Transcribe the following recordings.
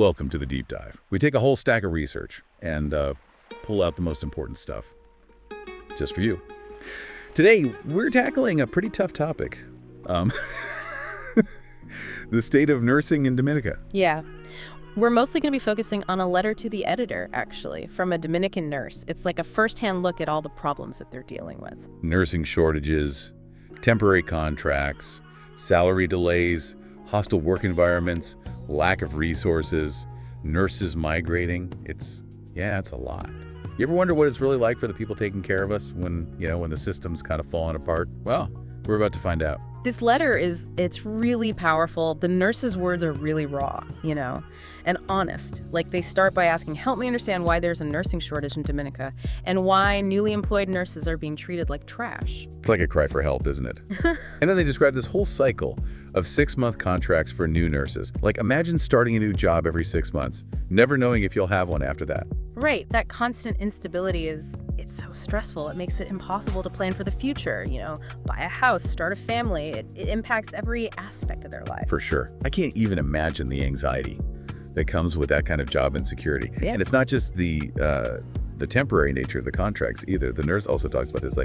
Welcome to the Deep Dive. We take a whole stack of research and pull out the most important stuff, just for you. Today, we're tackling a pretty tough topic. The state of nursing in Dominica. Yeah. We're mostly going to be focusing on a letter to the editor, actually, from a Dominican nurse. It's like a first-hand look at all the problems that they're dealing with. Nursing shortages, temporary contracts, salary delays, hostile work environments, lack of resources, nurses migrating. It's a lot. You ever wonder what it's really like for the people taking care of us when the system's kind of falling apart? Well, we're about to find out. This letter it's really powerful. The nurse's words are really raw, and honest. Like, they start by asking, help me understand why there's a nursing shortage in Dominica and why newly employed nurses are being treated like trash. It's like a cry for help, isn't it? And then they describe this whole cycle of 6-month contracts for new nurses. Like, imagine starting a new job every 6 months, never knowing if you'll have one after that. Right. That constant instability it's so stressful. It makes it impossible to plan for the future, buy a house, start a family. It impacts every aspect of their life. For sure. I can't even imagine the anxiety that comes with that kind of job insecurity. Yeah. And it's not just the temporary nature of the contracts either. The nurse also talks about this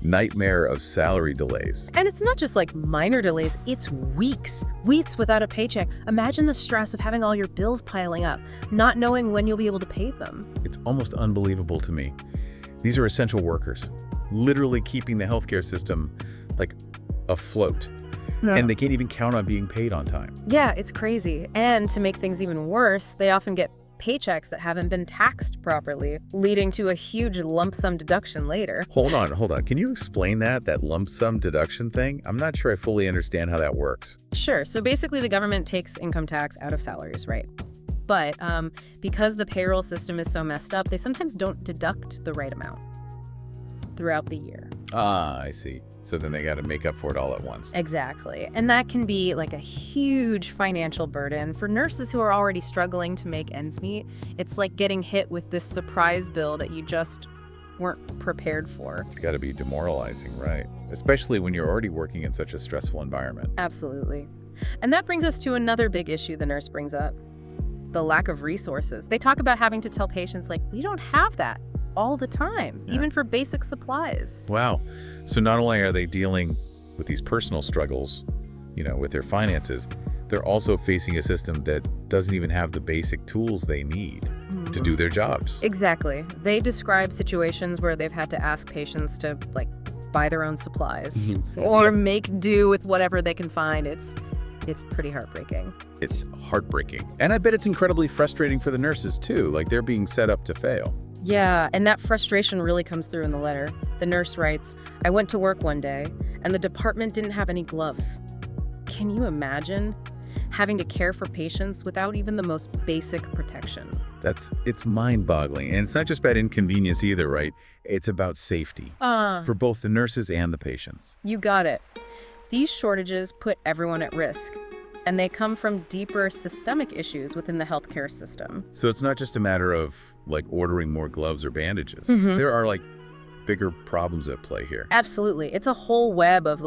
nightmare of salary delays. And it's not just minor delays, it's weeks without a paycheck. Imagine the stress of having all your bills piling up, not knowing when you'll be able to pay them. It's almost unbelievable to me. These are essential workers, literally keeping the healthcare system afloat. No. And they can't even count on being paid on time. Yeah, it's crazy. And to make things even worse, they often get paychecks that haven't been taxed properly, leading to a huge lump sum deduction later. Hold on. Can you explain that lump sum deduction thing? I'm not sure I fully understand how that works. Sure. So basically the government takes income tax out of salaries, right? But because the payroll system is so messed up, they sometimes don't deduct the right amount throughout the year. Ah, I see. So then they got to make up for it all at once. Exactly. And that can be a huge financial burden for nurses who are already struggling to make ends meet. It's like getting hit with this surprise bill that you just weren't prepared for. It's got to be demoralizing, right? Especially when you're already working in such a stressful environment. Absolutely. And that brings us to another big issue the nurse brings up: the lack of resources. They talk about having to tell patients, we don't have that all the time, even for basic supplies. Wow. So not only are they dealing with these personal struggles, with their finances, they're also facing a system that doesn't even have the basic tools they need to do their jobs. Exactly. They describe situations where they've had to ask patients to, buy their own supplies or make do with whatever they can find. It's pretty heartbreaking. It's heartbreaking. And I bet it's incredibly frustrating for the nurses, too. They're being set up to fail. Yeah, and that frustration really comes through in the letter. The nurse writes, I went to work one day, and the department didn't have any gloves. Can you imagine having to care for patients without even the most basic protection? It's mind-boggling. And it's not just about inconvenience either, right? It's about safety for both the nurses and the patients. You got it. These shortages put everyone at risk, and they come from deeper systemic issues within the healthcare system. So it's not just a matter of ordering more gloves or bandages. There are bigger problems at play here. Absolutely. It's a whole web of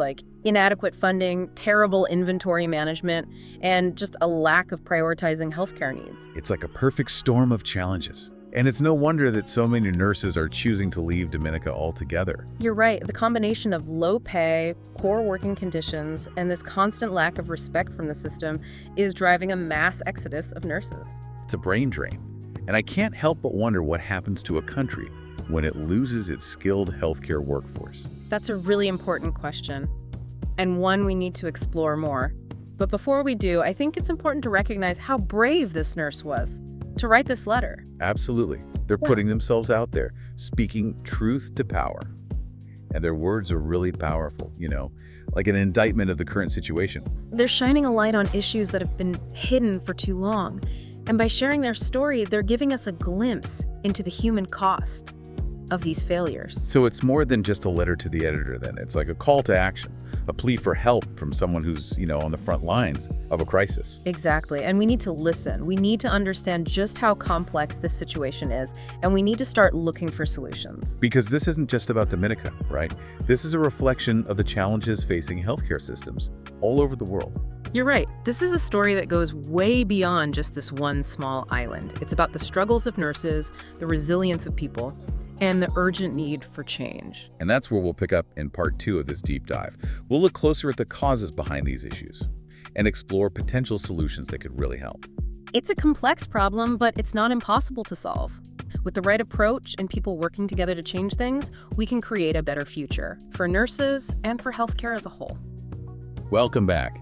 inadequate funding, terrible inventory management, and just a lack of prioritizing healthcare needs. It's like a perfect storm of challenges. And it's no wonder that so many nurses are choosing to leave Dominica altogether. You're right. The combination of low pay, poor working conditions, and this constant lack of respect from the system is driving a mass exodus of nurses. It's a brain drain. And I can't help but wonder what happens to a country when it loses its skilled healthcare workforce. That's a really important question, and one we need to explore more. But before we do, I think it's important to recognize how brave this nurse was to write this letter. Absolutely. They're putting themselves out there, speaking truth to power. And their words are really powerful, like an indictment of the current situation. They're shining a light on issues that have been hidden for too long. And by sharing their story, they're giving us a glimpse into the human cost of these failures. So it's more than just a letter to the editor then. It's like a call to action, a plea for help from someone who's, on the front lines of a crisis. Exactly. And we need to listen. We need to understand just how complex this situation is, and we need to start looking for solutions. Because this isn't just about Dominica, right? This is a reflection of the challenges facing healthcare systems all over the world. You're right. This is a story that goes way beyond just this one small island. It's about the struggles of nurses, the resilience of people, and the urgent need for change. And that's where we'll pick up in part 2 of this deep dive. We'll look closer at the causes behind these issues and explore potential solutions that could really help. It's a complex problem, but it's not impossible to solve. With the right approach and people working together to change things, we can create a better future for nurses and for healthcare as a whole. Welcome back.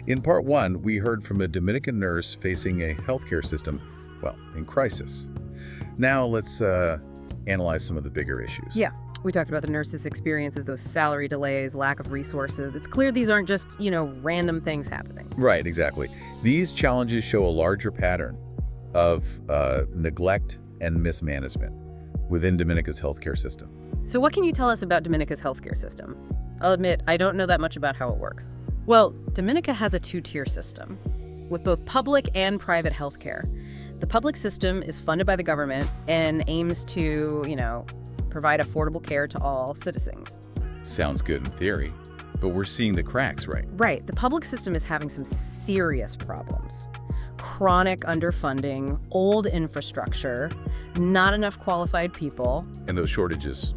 In part 1, we heard from a Dominican nurse facing a healthcare system, well, in crisis. Now let's analyze some of the bigger issues. Yeah, we talked about the nurses' experiences, those salary delays, lack of resources. It's clear these aren't just, random things happening. Right, exactly. These challenges show a larger pattern of neglect and mismanagement within Dominica's healthcare system. So what can you tell us about Dominica's healthcare system? I'll admit, I don't know that much about how it works. Well, Dominica has a two-tier system with both public and private healthcare. The public system is funded by the government and aims to, provide affordable care to all citizens. Sounds good in theory, but we're seeing the cracks, right? Right. The public system is having some serious problems. Chronic underfunding, old infrastructure, not enough qualified people. And those shortages,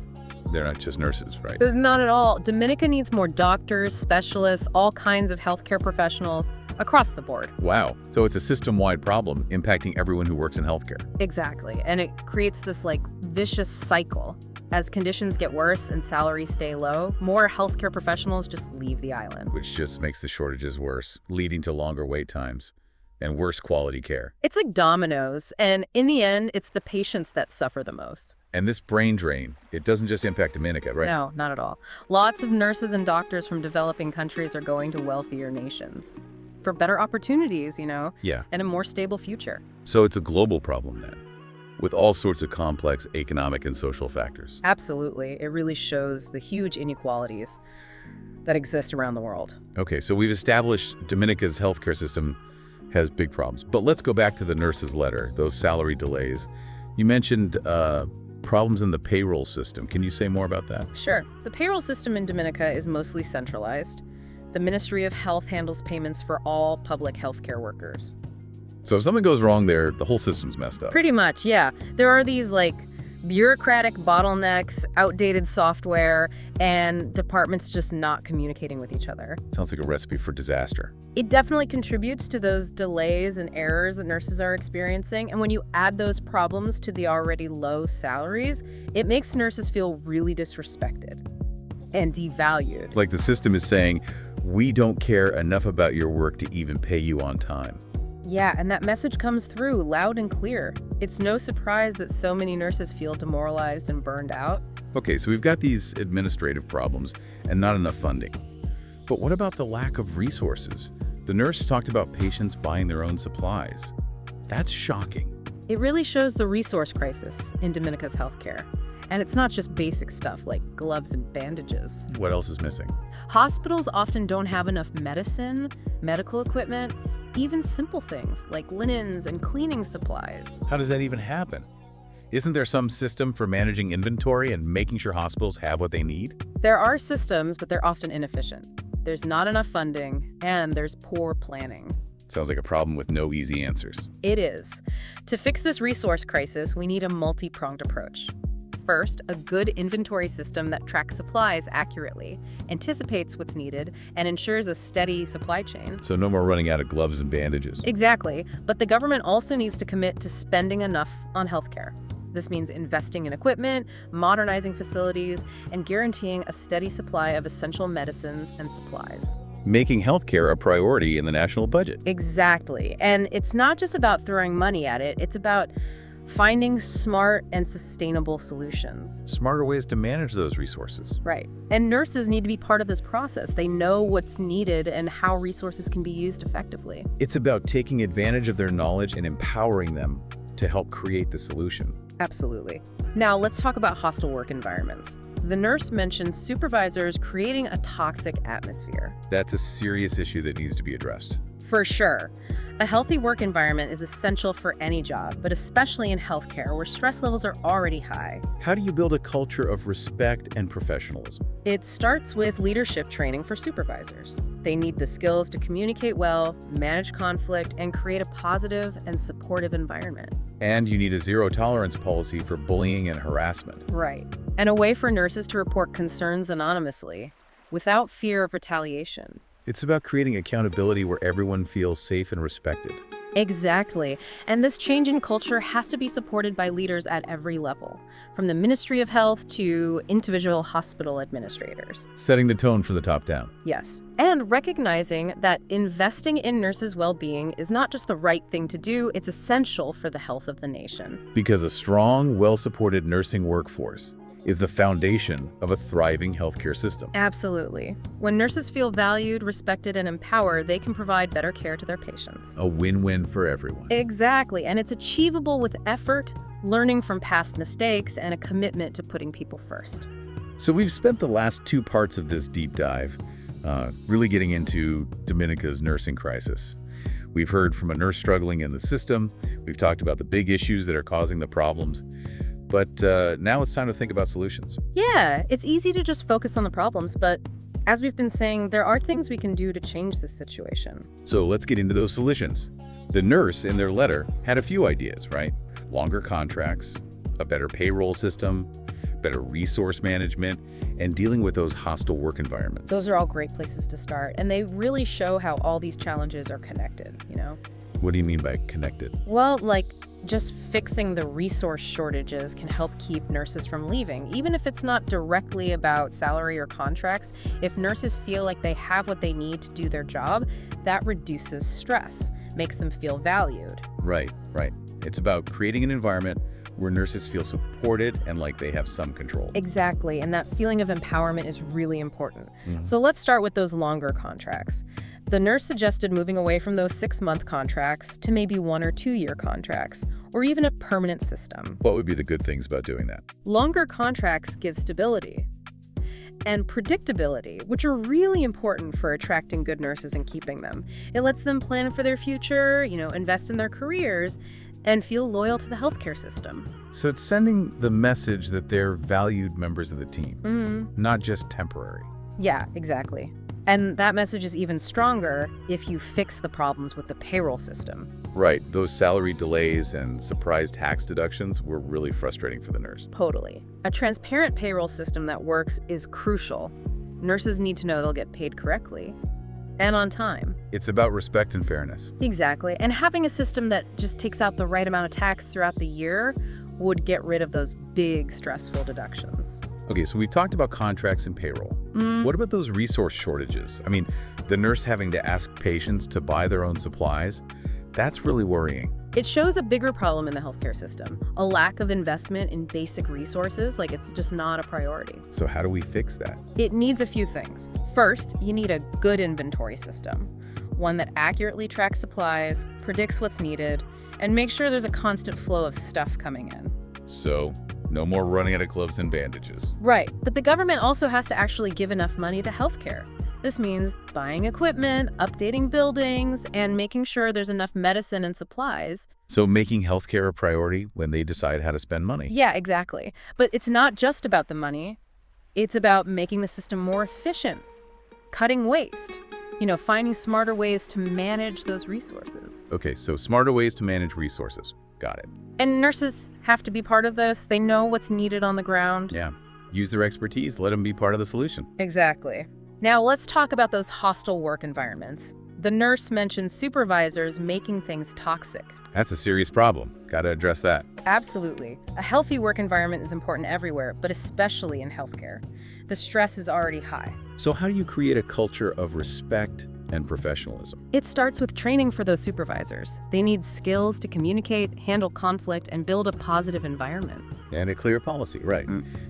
they're not just nurses, right? Not at all. Dominica needs more doctors, specialists, all kinds of healthcare professionals across the board. Wow. So it's a system-wide problem impacting everyone who works in healthcare. Exactly. And it creates this vicious cycle. As conditions get worse and salaries stay low, more healthcare professionals just leave the island. Which just makes the shortages worse, leading to longer wait times and worse quality care. It's like dominoes, and in the end, it's the patients that suffer the most. And this brain drain, it doesn't just impact Dominica, right? No, not at all. Lots of nurses and doctors from developing countries are going to wealthier nations for better opportunities, Yeah. and a more stable future. So it's a global problem then, with all sorts of complex economic and social factors. Absolutely. It really shows the huge inequalities that exist around the world. Okay, so we've established Dominica's healthcare system has big problems. But let's go back to the nurse's letter, those salary delays. You mentioned problems in the payroll system. Can you say more about that? Sure. The payroll system in Dominica is mostly centralized. The Ministry of Health handles payments for all public healthcare workers. So if something goes wrong there, the whole system's messed up. Pretty much, yeah. There are these bureaucratic bottlenecks, outdated software, and departments just not communicating with each other. Sounds like a recipe for disaster. It definitely contributes to those delays and errors that nurses are experiencing. And when you add those problems to the already low salaries, it makes nurses feel really disrespected and devalued. Like the system is saying, we don't care enough about your work to even pay you on time. Yeah, and that message comes through loud and clear. It's no surprise that so many nurses feel demoralized and burned out. Okay, so we've got these administrative problems and not enough funding. But what about the lack of resources? The nurse talked about patients buying their own supplies. That's shocking. It really shows the resource crisis in Dominica's healthcare. And it's not just basic stuff like gloves and bandages. What else is missing? Hospitals often don't have enough medicine, medical equipment, even simple things like linens and cleaning supplies. How does that even happen? Isn't there some system for managing inventory and making sure hospitals have what they need? There are systems, but they're often inefficient. There's not enough funding, and there's poor planning. Sounds like a problem with no easy answers. It is. To fix this resource crisis, we need a multi-pronged approach. First, a good inventory system that tracks supplies accurately, anticipates what's needed, and ensures a steady supply chain. So no more running out of gloves and bandages. Exactly, but the government also needs to commit to spending enough on healthcare. This means investing in equipment, modernizing facilities, and guaranteeing a steady supply of essential medicines and supplies. Making healthcare a priority in the national budget. Exactly, and it's not just about throwing money at it, it's about finding smart and sustainable solutions. Smarter ways to manage those resources. Right. And nurses need to be part of this process. They know what's needed and how resources can be used effectively. It's about taking advantage of their knowledge and empowering them to help create the solution. Absolutely. Now, let's talk about hostile work environments. The nurse mentions supervisors creating a toxic atmosphere. That's a serious issue that needs to be addressed. For sure. A healthy work environment is essential for any job, but especially in healthcare where stress levels are already high. How do you build a culture of respect and professionalism? It starts with leadership training for supervisors. They need the skills to communicate well, manage conflict, and create a positive and supportive environment. And you need a zero-tolerance policy for bullying and harassment. Right. And a way for nurses to report concerns anonymously, without fear of retaliation. It's about creating accountability where everyone feels safe and respected. Exactly. And this change in culture has to be supported by leaders at every level, from the Ministry of Health to individual hospital administrators. Setting the tone from the top down. Yes. And recognizing that investing in nurses' well-being is not just the right thing to do, it's essential for the health of the nation. Because a strong, well-supported nursing workforce is the foundation of a thriving healthcare system. Absolutely. When nurses feel valued, respected, and empowered, they can provide better care to their patients. A win-win for everyone. Exactly. And it's achievable with effort, learning from past mistakes, and a commitment to putting people first. So we've spent the last 2 parts of this deep dive really getting into Dominica's nursing crisis. We've heard from a nurse struggling in the system. We've talked about the big issues that are causing the problems. But now it's time to think about solutions. Yeah, it's easy to just focus on the problems, but as we've been saying, there are things we can do to change this situation. So let's get into those solutions. The nurse in their letter had a few ideas, right? Longer contracts, a better payroll system, better resource management, and dealing with those hostile work environments. Those are all great places to start, and they really show how all these challenges are connected, you know? What do you mean by connected? Well, like, just fixing the resource shortages can help keep nurses from leaving. Even if it's not directly about salary or contracts, if nurses feel like they have what they need to do their job, that reduces stress, makes them feel valued. Right. It's about creating an environment where nurses feel supported and like they have some control. Exactly, and that feeling of empowerment is really important. So let's start with those longer contracts. The nurse suggested moving away from those 6-month contracts to maybe 1 or 2-year contracts, or even a permanent system. What would be the good things about doing that? Longer contracts give stability and predictability, which are really important for attracting good nurses and keeping them. It lets them plan for their future, invest in their careers, and feel loyal to the healthcare system. So it's sending the message that they're valued members of the team, not just temporary. Yeah, exactly. And that message is even stronger if you fix the problems with the payroll system. Right. Those salary delays and surprise tax deductions were really frustrating for the nurse. Totally. A transparent payroll system that works is crucial. Nurses need to know they'll get paid correctly and on time. It's about respect and fairness. Exactly. And having a system that just takes out the right amount of tax throughout the year would get rid of those big stressful deductions. Okay, so we talked about contracts and payroll. What about those resource shortages? I mean, the nurse having to ask patients to buy their own supplies, that's really worrying. It shows a bigger problem in the healthcare system, a lack of investment in basic resources, like it's just not a priority. So how do we fix that? It needs a few things. First, you need a good inventory system, one that accurately tracks supplies, predicts what's needed, and makes sure there's a constant flow of stuff coming in. So, no more running out of gloves and bandages. Right, but the government also has to actually give enough money to healthcare. This means buying equipment, updating buildings, and making sure there's enough medicine and supplies. So making healthcare a priority when they decide how to spend money. Yeah, exactly. But it's not just about the money. It's about making the system more efficient, cutting waste, finding smarter ways to manage those resources. Okay, so smarter ways to manage resources. Got it. And nurses have to be part of this. They know what's needed on the ground. Yeah. Use their expertise. Let them be part of the solution. Exactly. Now let's talk about those hostile work environments. The nurse mentioned supervisors making things toxic. That's a serious problem. Got to address that. Absolutely. A healthy work environment is important everywhere, but especially in healthcare. The stress is already high. So how do you create a culture of respect and professionalism? It starts with training for those supervisors. They need skills to communicate, handle conflict, and build a positive environment. And a clear policy, right.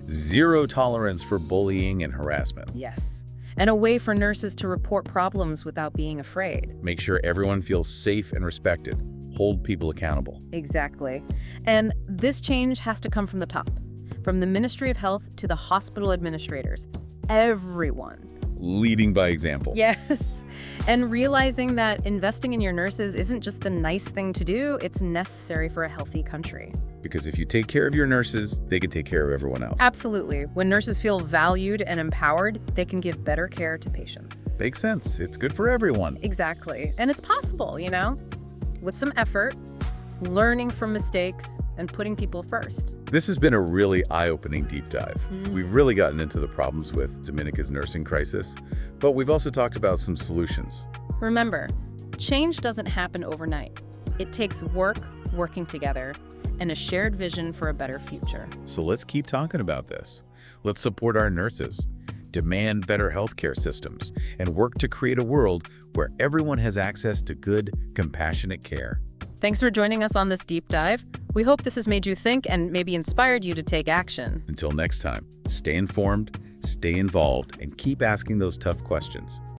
Zero tolerance for bullying and harassment. Yes. And a way for nurses to report problems without being afraid. Make sure everyone feels safe and respected. Hold people accountable. Exactly. And this change has to come from the top. From the Ministry of Health to the hospital administrators. Everyone leading by example. Yes. And realizing that investing in your nurses isn't just the nice thing to do, it's necessary for a healthy country. Because if you take care of your nurses, they can take care of everyone else. Absolutely. When nurses feel valued and empowered, they can give better care to patients. Makes sense. It's good for everyone. Exactly. And it's possible, with some effort, learning from mistakes, and putting people first. This has been a really eye-opening deep dive. We've really gotten into the problems with Dominica's nursing crisis, but we've also talked about some solutions. Remember, change doesn't happen overnight. It takes work, working together, and a shared vision for a better future. So let's keep talking about this. Let's support our nurses, demand better healthcare systems, and work to create a world where everyone has access to good, compassionate care. Thanks for joining us on this deep dive. We hope this has made you think and maybe inspired you to take action. Until next time, stay informed, stay involved, and keep asking those tough questions.